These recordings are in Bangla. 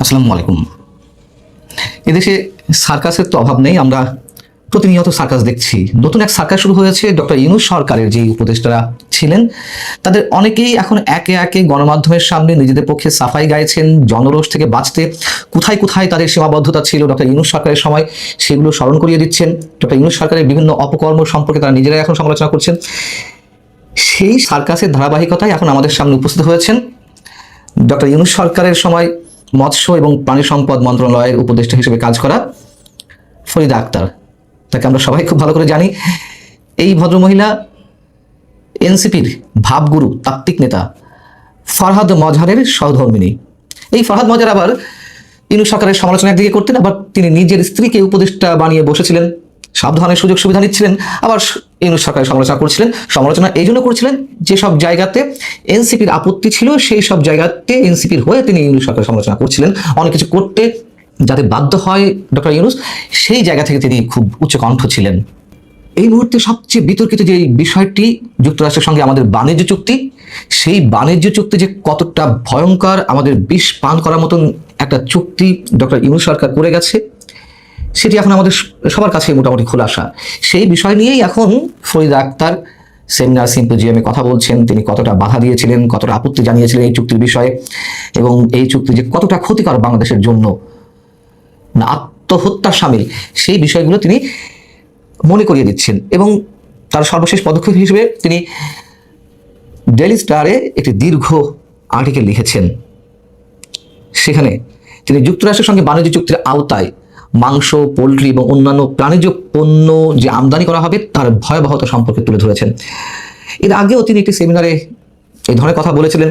আসসালামু আলাইকুম। এদেশে সার্কাসের তো অভাব নেই, আমরা প্রতিনিয়ত সার্কাস দেখছি। নতুন এক সার্কাস শুরু হয়েছে। ডক্টর ইউনূস সরকারের যে উপদেষ্টারা ছিলেন তাদের অনেকেই এখন একে একে গণমাধ্যমের সামনে নিজেদের পক্ষে সাফাই গাইছেন। জনরোষ থেকে বাঁচতে কোথায় কোথায় তাদের সীমাবদ্ধতা ছিল ডক্টর ইউনূস সরকারের সময় সেগুলো স্মরণ করিয়ে দিচ্ছেন। ডক্টর ইউনূস সরকারের বিভিন্ন অপকর্ম সম্পর্কে তারা নিজেরাই এখন সমালোচনা করছেন। সেই সার্কাসের ধারাবাহিকতায় এখন আমাদের সামনে উপস্থিত হয়েছেন ডক্টর ইউনূস সরকারের সময় মৎস্য এবং প্রাণী সম্পদ মন্ত্রণালয়ের উপদেষ্টা হিসেবে কাজ করা ফরিদা আক্তার। তাকে আমরা সবাই খুব ভালো করে জানি। এই ভদ্রমহিলা এনসিপির ভাবগুরু, তাত্ত্বিক নেতা ফরহাদ মজহারের সহধর্মিনী। এই ফরহাদ মজহার আবার ইউনূস সরকারের সমালোচনা একদিকে করতেন, আবার তিনি নিজের স্ত্রীকে উপদেষ্টা বানিয়ে বসেছিলেন, সব ধরনের সুযোগ সুবিধা নিচ্ছিলেন, আবার ইউনূস সরকারের সমালোচনা করছিলেন। সমালোচনা এই জন্য করছিলেন যেসব জায়গাতে এনসিপির আপত্তি ছিল সেই সব জায়গাতে এনসিপির হয়ে তিনি ইউনূস সরকারের সমালোচনা করছিলেন। অনেক কিছু করতে যাতে বাধ্য হয় ডক্টর ইউনূস, সেই জায়গা থেকে তিনি খুব উচ্চকণ্ঠ ছিলেন। এই মুহূর্তে সবচেয়ে বিতর্কিত যে বিষয়টি যুক্তরাষ্ট্রের সঙ্গে আমাদের বাণিজ্য চুক্তি, সেই বাণিজ্য চুক্তি যে কতটা ভয়ঙ্কর, আমাদের বিষ পান করার মতন একটা চুক্তি ডক্টর ইউনূস সরকার করে গেছে, সেটি এখন আমাদের সবার কাছে মোটামুটি খোলাসা। সেই বিষয় নিয়েই এখন ফরিদা আক্তার সেমিনার সিম্পোজিয়ামে কথা বলছেন। তিনি কতটা বাধা দিয়েছিলেন, কতটা আপত্তি জানিয়েছিলেন এই চুক্তির বিষয়ে, এবং এই চুক্তি যে কতটা ক্ষতিকর বাংলাদেশের জন্য, না আত্মহত্যা সামিল, সেই বিষয়গুলো তিনি মনে করিয়ে দিচ্ছেন। এবং তার সর্বশেষ পদক্ষেপ হিসেবে তিনি ডেইলি স্টারে একটি দীর্ঘ আর্টিকেল লিখেছেন। সেখানে তিনি যুক্তরাষ্ট্রের সঙ্গে বাণিজ্য চুক্তির আওতায় মাংস, পোলট্রি এবং অন্যান্য প্রাণীজ পণ্য যে আমদানি করা হবে তার ভয়াবহতা সম্পর্কে তুলে ধরেছেন। এর আগেও তিনি একটি সেমিনারে এই ধরনের কথা বলেছিলেন।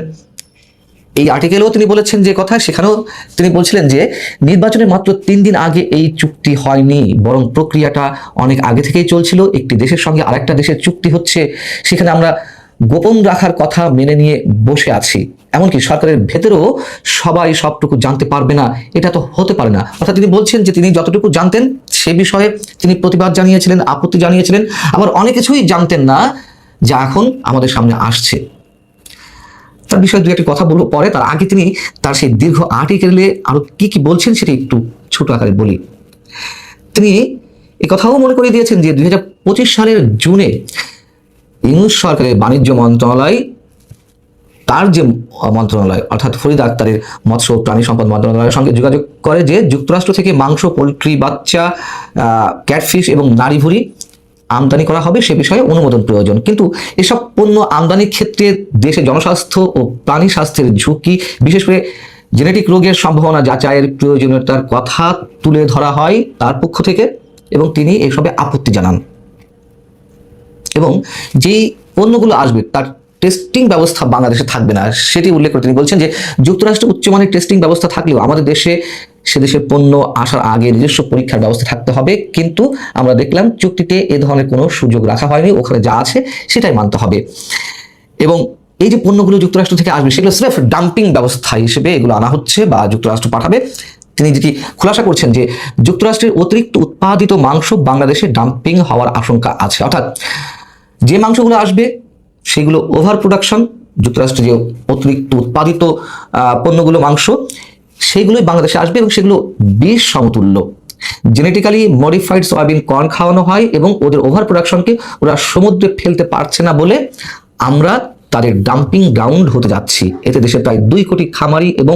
এই আর্টিকেলেও তিনি বলেছেন যে কথা, সেখানেও তিনি বলছিলেন যে নির্বাচনের মাত্র 3 দিন আগে এই চুক্তি হয়নি, বরং প্রক্রিয়াটা অনেক আগে থেকেই চলছিল। একটি দেশের সঙ্গে আরেকটা দেশের চুক্তি হচ্ছে, সেখানে আমরা গোপন রাখার কথা মেনে নিয়ে বসে আছি। এমনকি সরকারের ভেতরেও সবাই সবটুকু জানতে পারবে না, এটা তো হতে পারে না। অর্থাৎ তিনি বলছেন যে তিনি যতটুকু জানতেন সে বিষয়ে তিনি প্রতিবাদ জানিয়েছিলেন, আপত্তি জানিয়েছিলেন। আবার অনেক কিছুই জানতেন না যা এখন আমাদের সামনে আসছে। তার বিষয়ে দু একটি কথা বলবো পরে। তার আগে তিনি তার সেই দীর্ঘ আর্টিকেলে আরো কি কি বলছেন সেটি একটু ছোট আকারে বলি। তিনি এই কথাও মনে করিয়ে দিয়েছেন যে 2025 সালের জুনে ইউনূস সরকারের বাণিজ্য মন্ত্রণালয়, তার যে মন্ত্রণালয় অর্থাৎ ফরিদা আক্তারের মৎস্য প্রাণী সম্পদ মন্ত্রণালয়ের সঙ্গে যোগাযোগ করে যে যুক্তরাষ্ট্র থেকে মাংস, পোলট্রি, বাচ্চা, ক্যাটফিশ এবং নারী ভুঁড়ি আমদানি করা হবে সে বিষয়ে অনুমোদন প্রয়োজন। কিন্তু এসব পণ্য আমদানির ক্ষেত্রে দেশের জনস্বাস্থ্য ও প্রাণী স্বাস্থ্যের ঝুঁকি, বিশেষ করে জেনেটিক রোগের সম্ভাবনা যাচাইয়ের প্রয়োজনীয়তার কথা তুলে ধরা হয় তার পক্ষ থেকে, এবং তিনি এসবে আপত্তি জানান। এবং যেই পণ্যগুলো আসবে তার টেস্টিং ব্যবস্থা বাংলাদেশে থাকবে না সেটি উল্লেখ করে তিনি বলছেন যে যুক্তরাষ্ট্রে উচ্চমানের টেস্টিং ব্যবস্থা থাকলেও আমাদের দেশে সে দেশের পণ্য আসার আগে নিজস্ব পরীক্ষার ব্যবস্থা থাকতে হবে। কিন্তু আমরা দেখলাম চুক্তিতে এ ধরনের কোনো সুযোগ রাখা হয়নি, ওখানে যা আছে সেটাই মানতে হবে। এবং এই যে পণ্যগুলো যুক্তরাষ্ট্র থেকে আসবে সেগুলো স্রেফ ডাম্পিং ব্যবস্থা হিসেবে এগুলো আনা হচ্ছে বা যুক্তরাষ্ট্র পাঠাবে। তিনি যেটি খুলাসা করছেন যে যুক্তরাষ্ট্রের অতিরিক্ত উৎপাদিত মাংস বাংলাদেশে ডাম্পিং হওয়ার আশঙ্কা আছে। অর্থাৎ যে মাংসগুলো আসবে সেগুলো ওভার প্রোডাকশন, যুক্তরাষ্ট্রে যে অতিরিক্ত উৎপাদিত পণ্যগুলো মাংস সেগুলোই বাংলাদেশে আসবে, এবং সেগুলো বিষ সমতুল্য জেনেটিক্যালি মডিফাইড সয়াবিন কর্ন খাওয়ানো হয়, এবং ওদের ওভার প্রোডাকশনকে ওরা সমুদ্রে ফেলতে পারছে না বলে আমরা তাদের ডাম্পিং গ্রাউন্ড হতে যাচ্ছি। এতে দেশের প্রায় 2 কোটি খামারি এবং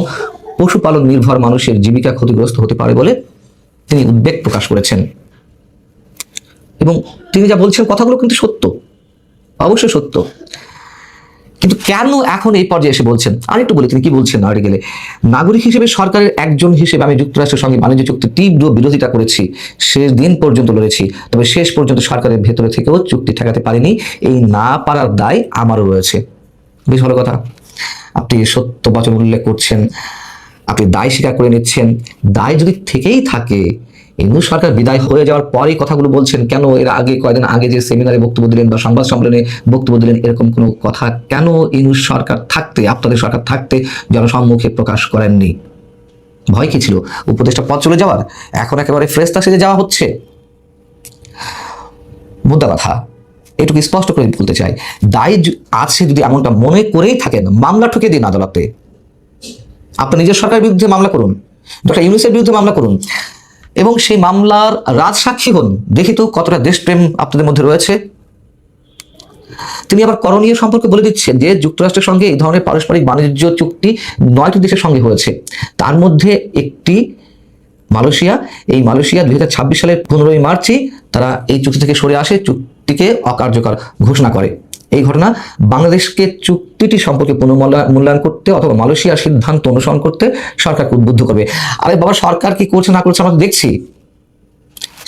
পশুপালন নির্ভর মানুষের জীবিকা ক্ষতিগ্রস্ত হতে পারে বলে তিনি উদ্বেগ প্রকাশ করেছেন। এবং তিনি যা বলছেন কথাগুলো কিন্তু সত্য, অবশ্যই সত্য। কিন্তু কেন এখন এই পর্যায়ে এসে বলছেন? আরেকটু বলি তিনি কি বলছেন আর্টিকেলে। নাগরিক হিসেবে, সরকারের একজন হিসেবে আমি যুক্তরাষ্ট্রের সঙ্গে বাণিজ্য চুক্তির তীব্র বিরোধিতা করেছি, শেষ দিন পর্যন্ত লড়েছি। তবে শেষ পর্যন্ত সরকারের ভেতরে থেকেও চুক্তি ঠেকাতে পারিনি। এই না পারার দায় আমারও রয়েছে। বেশ ভালো কথা, আপনি সত্য বচন উল্লেখ করছেন, আপনি দায় স্বীকার করে নিচ্ছেন। দায় যদি থেকেই থাকে, ইউনূস সরকার বিদায় হয়ে যাওয়ার পরই কথাগুলো বলছেন কেন? এর আগে কয়েকদিন আগে যে সেমিনারে বক্তব্য দিলেন বা সংবাদ সম্মেলনে বক্তব্য দিলেন, এরকম কোনো কথা কেন ইউনূস সরকার থাকতে, আপনাদের সরকার থাকতে জনসম্মুখে প্রকাশ করেননি? ভয় কি ছিল? উপদেষ্টা পদ চলে যাওয়ার? এখন একেবারে ফ্রেস্তা সেজে যাওয়া হচ্ছে। মুদ্রা কথা এটুকু স্পষ্ট করে বলতে চাই, দায় আছে যদি এমনটা মনে করেই থাকেন, মামলা ঠুকে দিন আদালতে। আপনার নিজের সরকারের বিরুদ্ধে মামলা করুন, ডক্টর ইউনূসের বিরুদ্ধে মামলা করুন এবং সেই মামলার রাজসাক্ষী হন। দেখি তো কতটা দেশপ্রেম আপনাদের মধ্যে রয়েছে। তিনি আবার করণীয় সম্পর্কে বলে দিচ্ছেন যে যুক্তরাষ্ট্রের সঙ্গে এই ধরনের পারস্পরিক বাণিজ্য চুক্তি 9টি দেশের সঙ্গে হয়েছে, তার মধ্যে একটি মালয়েশিয়া। এই মালয়েশিয়া 2026 সালের 15ই মার্চই তারা এই চুক্তি থেকে সরে আসে, চুক্তিকে অকার্যকর ঘোষণা করে। এই ঘটনা বাংলাদেশকে চুক্তিটি সম্পর্কে পুনর্মূল্যায়ন করতে অথবা মালয়েশিয়ার সিদ্ধান্ত অনুসরণ করতে সরকারকে উদ্বুদ্ধ করবে। আরে বাবা, সরকার কি করছে না করছে আমরা দেখছি।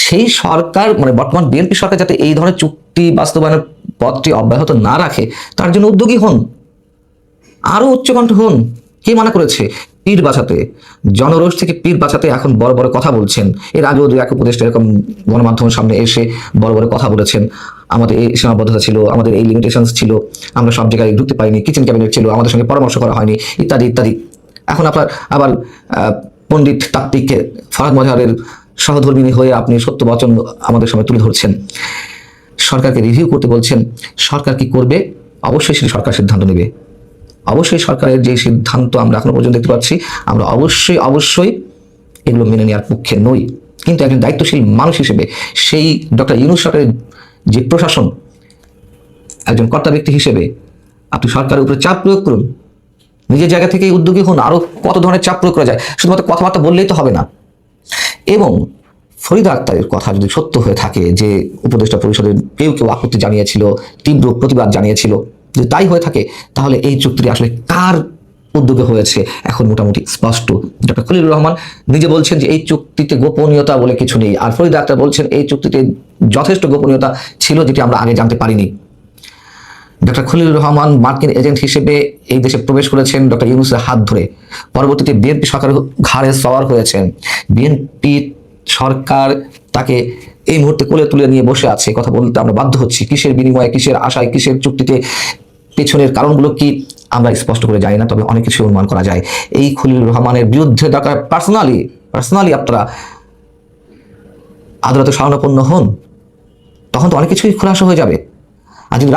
সেই সরকার মানে বর্তমান বিএনপি সরকার যাতে এই ধরনের চুক্তি বাস্তবায়নের পথটি অব্যাহত না রাখে তার জন্য উদ্যোগী হন, আরো উচ্চকণ্ঠ হন। কে মানা করেছে? পীর বাঁচাতে, জনরোষ থেকে পীর বাঁচাতে এখন বড় বড় কথা বলছেন। এর আগেও দু এক উপদেষ্টা এরকম গণমাধ্যমের সামনে এসে বড় বড় কথা বলেছেন, আমাদের এই সীমাবদ্ধতা ছিল, আমাদের এই লিমিটেশনস ছিল, আমরা সব জায়গায় ঢুকতে পারিনি, কিচেন ক্যাবিনেট ছিল, আমাদের সঙ্গে পরামর্শ করা হয়নি, ইত্যাদি ইত্যাদি। এখন আপনার আবার পণ্ডিত তাত্ত্বিক ফরহাদ মজহারের সহধর্মিণী হয়ে আপনি সত্য বচন আমাদের সামনে তুলে ধরছেন, সরকারকে রিভিউ করতে বলছেন। সরকার কি করবে? অবশ্যই সেটি সরকার সিদ্ধান্ত নেবে। অবশ্যই সরকারের যে সিদ্ধান্ত আমরা এখনো পর্যন্ত দেখতে পাচ্ছি, আমরা অবশ্যই এগুলো মেনে নেওয়ার পক্ষে নই। কিন্তু একজন দায়িত্বশীল মানুষ হিসেবে সেই ডক্টর ইউনূস সরকারের যে প্রশাসন, একজন কর্তা ব্যক্তি হিসেবে আপনি সরকারের উপরে চাপ প্রয়োগ করুন, নিজের জায়গা থেকে উদ্যোগী হন। আরো কত ধরনের চাপ প্রয়োগ করা যায়, শুধুমাত্র কথাবার্তা বললেই তো হবে না। এবং ফরিদা আক্তারের কথা যদি সত্য হয়ে থাকে যে উপদেষ্টা পরিষদের কেউ আপত্তি জানিয়েছিল, তীব্র প্রতিবাদ জানিয়েছিল, যদি তাই হয়ে থাকে তাহলে এই চুক্তিটি আসলে কার উদ্যোগে হয়েছে এখন মোটামুটি স্পষ্ট। ডক্টর খলিলুর রহমান নিজে বলছেন যে এই চুক্তিতে গোপনীয়তা বলে কিছু নেই, আর ফরিদা আক্তার বলছেন এই চুক্তিতে যথেষ্ট গোপনীয়তা ছিল যেটি আমরা আগে জানতে পারিনি। ডক্টর খলিলুর রহমান মার্কিন এজেন্ট হিসেবে এই দেশে প্রবেশ করেছেন ডক্টর ইউনূসের হাত ধরে, পরবর্তীতে বিএনপি সরকারের ঘাড়ে সওয়ার হয়েছেন। বিএনপি সরকার তাকে এই মুহূর্তে কোলে তুলে নিয়ে বসে আছে। কথা বলতে আমরা বাধ্য হচ্ছি, কিসের বিনিময়ে, কিসের আশায়, কিসের চুক্তিতে, পেছনের কারণগুলো কি আমরা স্পষ্ট করে জানি না, তবে অনেক কিছু অনুমান করা যায়। এই খলিলুর রহমানের বিরুদ্ধে দরকার পার্সোনালি আপনারা আদালতে শরণাপন্ন হন, তখন তো অনেক কিছুই খোলাসা হয়ে যাবে। আর যদি